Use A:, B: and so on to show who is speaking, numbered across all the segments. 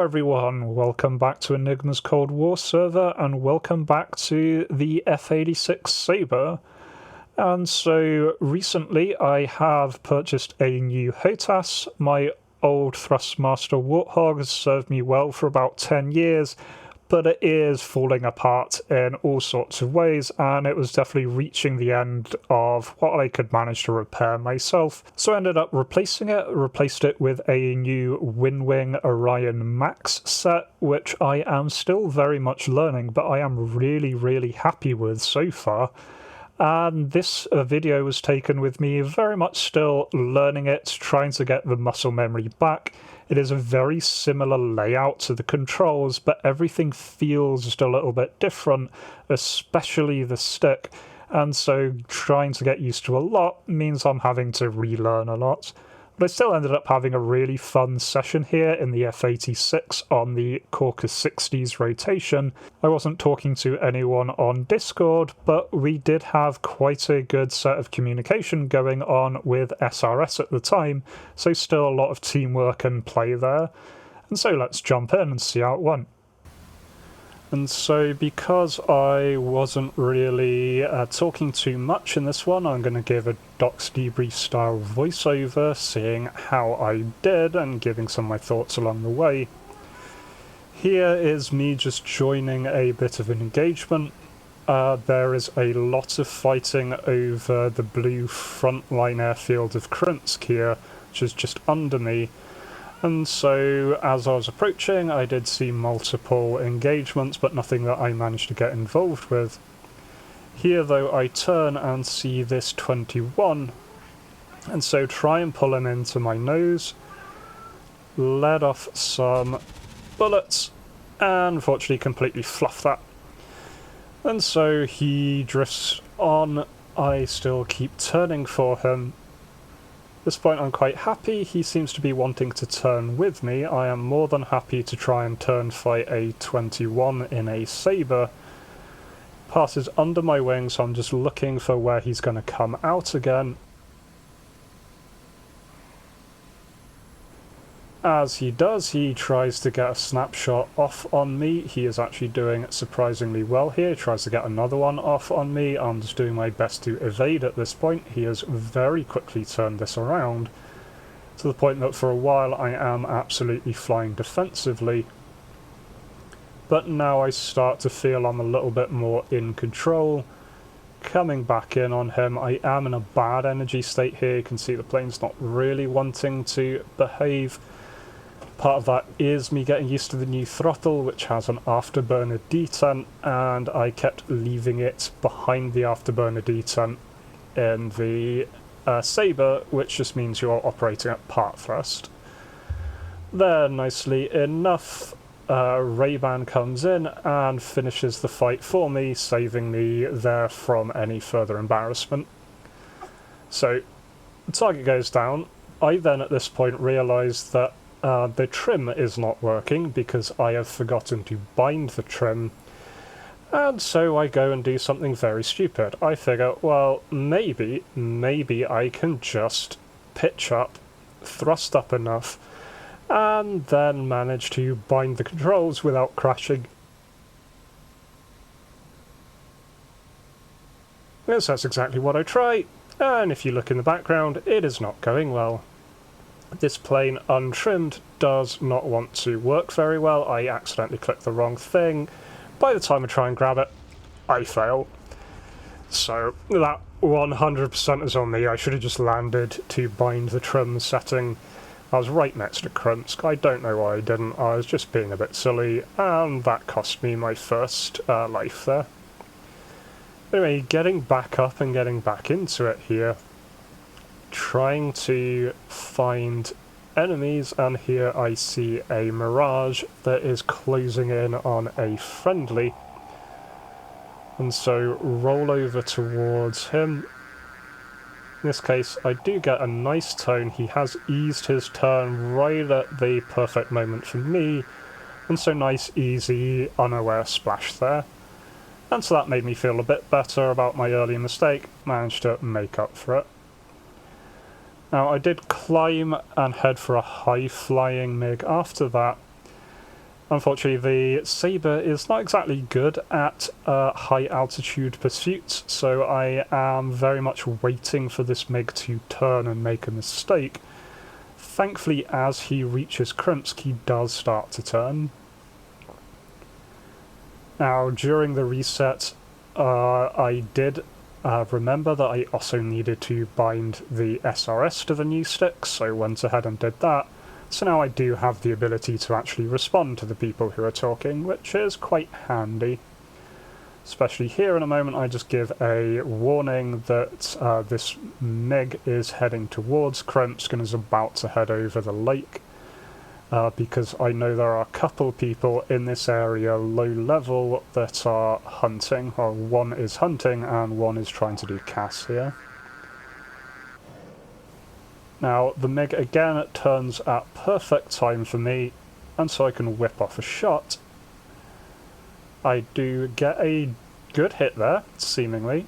A: everyone, welcome back to Enigma's Cold War server and welcome back to the F-86 Sabre. And so recently I have purchased a new HOTAS. My old Thurstmaster Warthog has served me well for about 10 years, but it is falling apart in all sorts of ways, and it was definitely reaching the end of what I could manage to repair myself. So I ended up replaced it with a new Winwing Orion Max set, which I am still very much learning, but I am really happy with so far. And this video was taken with me very much still learning it, trying to get the muscle memory back. It is a very similar layout to the controls, but everything feels just a little bit different, especially the stick. And so trying to get used to a lot means I'm having to relearn a lot. But I still ended up having a really fun session here in the F-86 on the Caucus 60s rotation. I wasn't talking to anyone on Discord, but we did have quite a good set of communication going on with SRS at the time, so still a lot of teamwork and play there. And so let's jump in and see how it went. And so because I wasn't really talking too much in this one, I'm going to give a Docs Debrief style voiceover, seeing how I did and giving some of my thoughts along the way. Here is me just joining a bit of an engagement. There is a lot of fighting over the blue frontline airfield of Krinsk here, which is just under me. And so, as I was approaching, I did see multiple engagements, but nothing that I managed to get involved with. Here, though, I turn and see this 21, and so try and pull him into my nose, let off some bullets, and unfortunately completely fluff that. And so he drifts on. I still keep turning for him. At this point I'm quite happy. He seems to be wanting to turn with me. I am more than happy to try and turn fight a 21 in a Sabre. Passes under my wing, so I'm just looking for where he's going to come out again. As he does, he tries to get a snapshot off on me. He is actually doing surprisingly well here. He tries to get another one off on me. I'm just doing my best to evade at this point. He has very quickly turned this around, to the point that for a while I am absolutely flying defensively. But now I start to feel I'm a little bit more in control. Coming back in on him, I am in a bad energy state here. You can see the plane's not really wanting to behave. Part of that is me getting used to the new throttle, which has an afterburner detent, and I kept leaving it behind the afterburner detent in the Sabre, which just means you're operating at part thrust. There, nicely enough, Ray-Ban comes in and finishes the fight for me, saving me there from any further embarrassment. So, the target goes down. I then at this point realise that the trim is not working because I have forgotten to bind the trim, and so I go and do something very stupid. I figure, well, maybe I can just pitch up, thrust up enough, and then manage to bind the controls without crashing. Yes, that's exactly what I try, and if you look in the background, it is not going well. This plane, untrimmed, does not want to work very well. I accidentally clicked the wrong thing. By the time I try and grab it, I fail. So that 100% is on me. I should have just landed to bind the trim setting. I was right next to Krinsk. I don't know why I didn't. I was just being a bit silly, and that cost me my first life there. Anyway, getting back up and getting back into it here. Trying to find enemies, and here I see a Mirage that is closing in on a friendly, and so roll over towards him. In this case I do get a nice tone. He has eased his turn right at the perfect moment for me, and so nice easy unaware splash there, and so that made me feel a bit better about my earlier mistake. Managed to make up for it. Now I did climb and head for a high-flying MiG after that, Unfortunately, the Sabre is not exactly good at high altitude pursuits, so I am very much waiting for this MiG to turn and make a mistake. Thankfully, as he reaches Krimsk, he does start to turn. Now, during the reset, I did remember that I also needed to bind the SRS to the new stick, so went ahead and did that. So now I do have the ability to actually respond to the people who are talking, which is quite handy. Especially here in a moment, I just give a warning that this MiG is heading towards Krimsk and is about to head over the lake. Because I know there are a couple people in this area low level that are hunting, or one is hunting and one is trying to do CAS here. Now, the MiG again turns at perfect time for me, and so I can whip off a shot. I do get a good hit there, seemingly,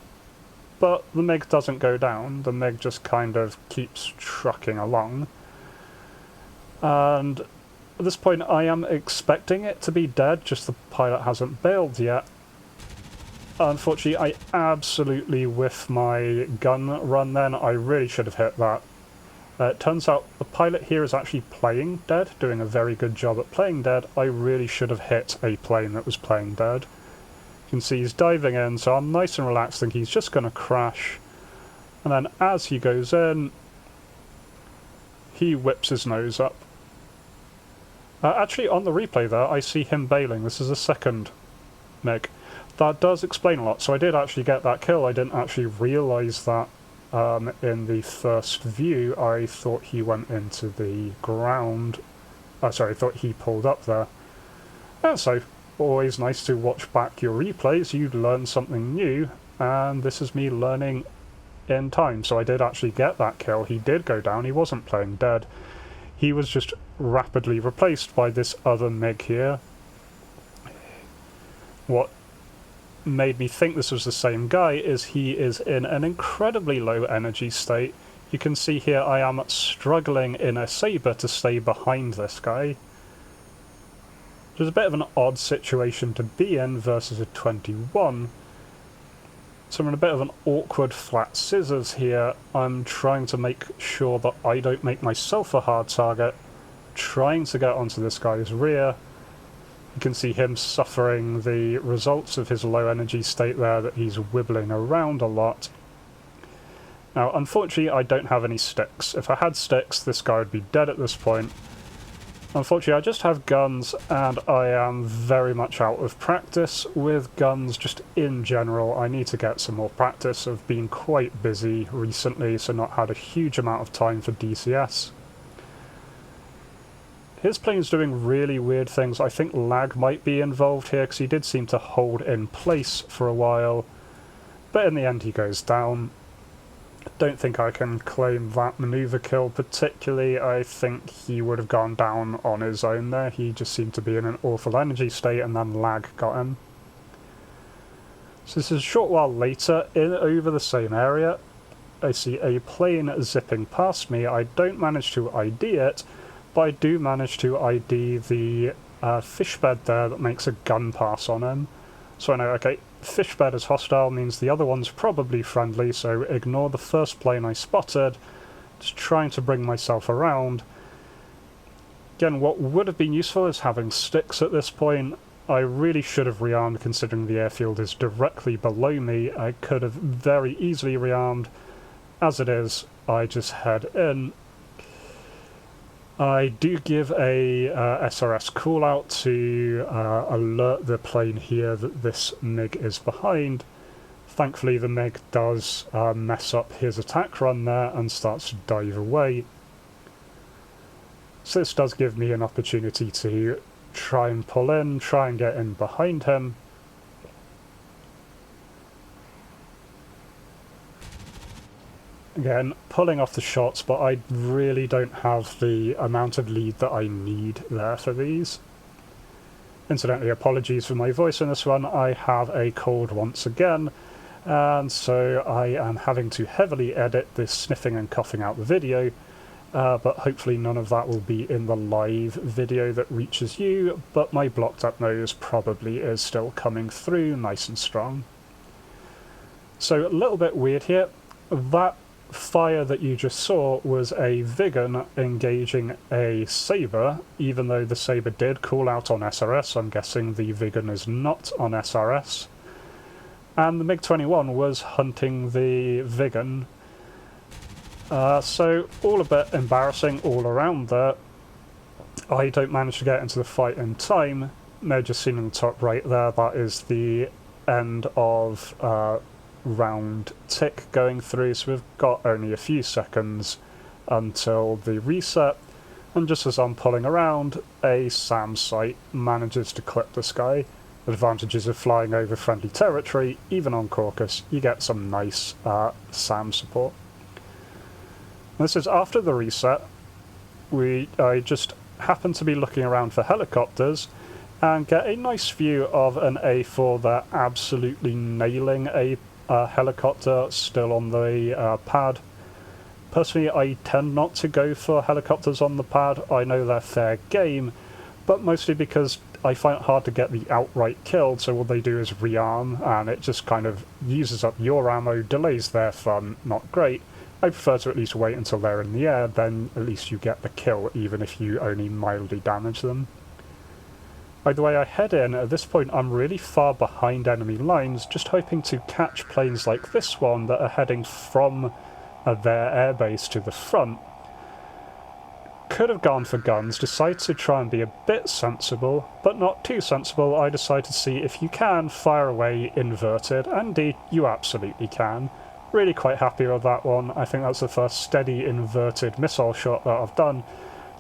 A: but the MiG doesn't go down. The MiG just kind of keeps trucking along. And at this point I am expecting it to be dead, just the pilot hasn't bailed yet. Unfortunately, I absolutely whiffed my gun run then. I really should have hit that. It turns out the pilot here is actually playing dead, doing a very good job at playing dead. I really should have hit a plane that was playing dead. You can see he's diving in, so I'm nice and relaxed, thinking he's just going to crash. And then as he goes in, he whips his nose up. Actually, on the replay there, I see him bailing. This is a second MiG. That does explain a lot. So I did actually get that kill. I didn't actually realise that in the first view. I thought he went into the ground. Sorry, I thought he pulled up there. And so, always nice to watch back your replays. You learn something new, and this is me learning in time. So I did actually get that kill. He did go down. He wasn't playing dead. He was just rapidly replaced by this other MiG here. What made me think this was the same guy is he is in an incredibly low energy state. You can see here I am struggling in a Sabre to stay behind this guy. Which is a bit of an odd situation to be in versus a 21. So I'm in a bit of an awkward flat scissors here. I'm trying to make sure that I don't make myself a hard target, trying to get onto this guy's rear. You can see him suffering the results of his low energy state there, that he's wibbling around a lot. Now, unfortunately, I don't have any sticks. If I had sticks, this guy would be dead at this point. Unfortunately, I just have guns, and I am very much out of practice with guns just in general. I need to get some more practice. I've been quite busy recently, so not had a huge amount of time for DCS. His plane's doing really weird things. I think lag might be involved here, because he did seem to hold in place for a while. But in the end, he goes down. Don't think I can claim that manoeuvre kill particularly. I think he would have gone down on his own there. He just seemed to be in an awful energy state, and then lag got him. So this is a short while later, over the same area. I see a plane zipping past me. I don't manage to ID it, but I do manage to ID the fish bed there that makes a gun pass on him. So I know, okay, fish bed is hostile, means the other one's probably friendly, so ignore the first plane I spotted. Just trying to bring myself around. Again, what would have been useful is having sticks at this point. I really should have rearmed, considering the airfield is directly below me. I could have very easily rearmed. As it is, I just head in. I do give a SRS callout to alert the plane here that this MiG is behind. Thankfully the MiG does mess up his attack run there and starts to dive away. So this does give me an opportunity to try and pull in, try and get in behind him. Again, pulling off the shots, but I really don't have the amount of lead that I need there for these. Incidentally, apologies for my voice in this one. I have a cold once again, and so I am having to heavily edit this sniffing and coughing out the video, but hopefully none of that will be in the live video that reaches you, but my blocked up nose probably is still coming through nice and strong. So a little bit weird here. That fire that you just saw was a Viggen engaging a Sabre, even though the Sabre did call out on SRS. I'm guessing the Viggen is not on SRS. And the MiG-21 was hunting the Viggen. So all a bit embarrassing all around there. I don't manage to get into the fight in time. No, just seen in the top right there, that is the end of round tick going through, so we've got only a few seconds until the reset, and just as I'm pulling around, a SAM sight manages to clip this guy. Advantages of flying over friendly territory, even on Caucus, you get some nice SAM support. This is after the reset. I just happen to be looking around for helicopters and get a nice view of an A4 there absolutely nailing a helicopter still on the pad. Personally, I tend not to go for helicopters on the pad. I know they're fair game, but mostly because I find it hard to get the outright kill, so all they do is rearm, and it just kind of uses up your ammo, delays their fun, not great. I prefer to at least wait until they're in the air, then at least you get the kill, even if you only mildly damage them. By the way, I head in. At this point I'm really far behind enemy lines, just hoping to catch planes like this one that are heading from their airbase to the front. Could have gone for guns, decided to try and be a bit sensible, but not too sensible. I decided to see if you can fire away inverted, and indeed you absolutely can. Really quite happy with that one. I think that's the first steady inverted missile shot that I've done,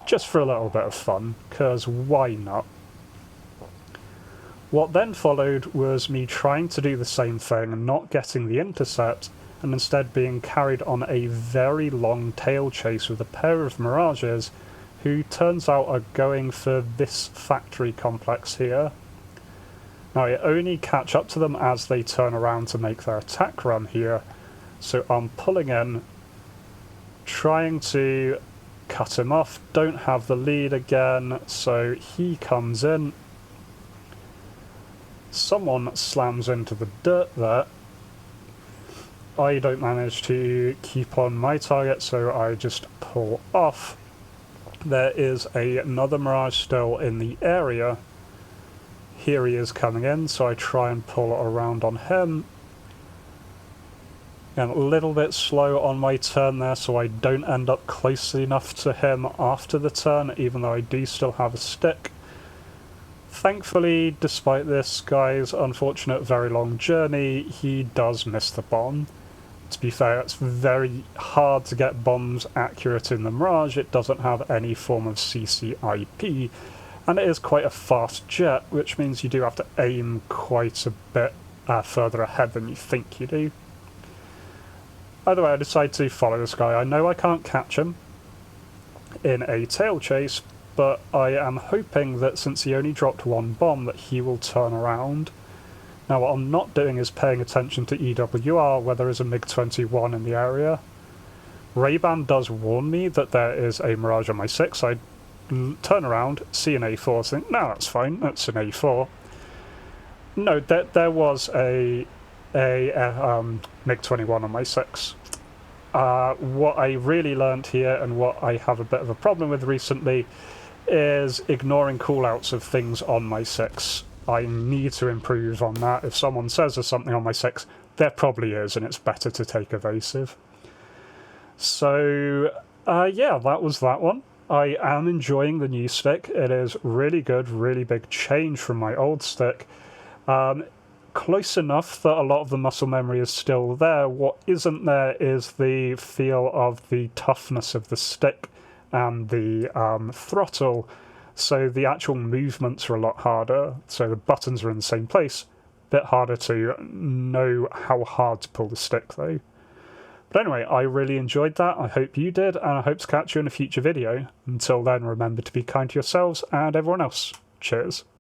A: just for a little bit of fun, because why not? What then followed was me trying to do the same thing and not getting the intercept, and instead being carried on a very long tail chase with a pair of Mirages, who turns out are going for this factory complex here. Now I only catch up to them as they turn around to make their attack run here, so I'm pulling in, trying to cut him off, don't have the lead again, so he comes in. Someone slams into the dirt there. I don't manage to keep on my target, so I just pull off. There is another Mirage still in the area. Here he is coming in, so I try and pull around on him. And a little bit slow on my turn there, so I don't end up close enough to him after the turn, even though I do still have a stick. Thankfully, despite this guy's unfortunate very long journey, he does miss the bomb. To be fair, it's very hard to get bombs accurate in the Mirage. It doesn't have any form of CCIP, and it is quite a fast jet, which means you do have to aim quite a bit further ahead than you think you do. Either way, I decide to follow this guy. I know I can't catch him in a tail chase, but I am hoping that since he only dropped one bomb that he will turn around. Now what I'm not doing is paying attention to EWR where there is a MiG-21 in the area. Ray-Ban does warn me that there is a Mirage on my 6. I turn around, see an A4, think, no, that's fine, that's an A4. No, there was a MiG-21 on my 6. What I really learnt here, and what I have a bit of a problem with recently, is ignoring callouts of things on my 6. I need to improve on that. If someone says there's something on my 6, there probably is, and it's better to take evasive. So, yeah, that was that one. I am enjoying the new stick. It is really good, really big change from my old stick. Close enough that a lot of the muscle memory is still there. What isn't there is the feel of the toughness of the stick and the throttle. So the actual movements are a lot harder. So the buttons are in the same place. Bit harder to know how hard to pull the stick though. But anyway, I really enjoyed that. I hope you did, and I hope to catch you in a future video. Until then, remember to be kind to yourselves and everyone else. Cheers.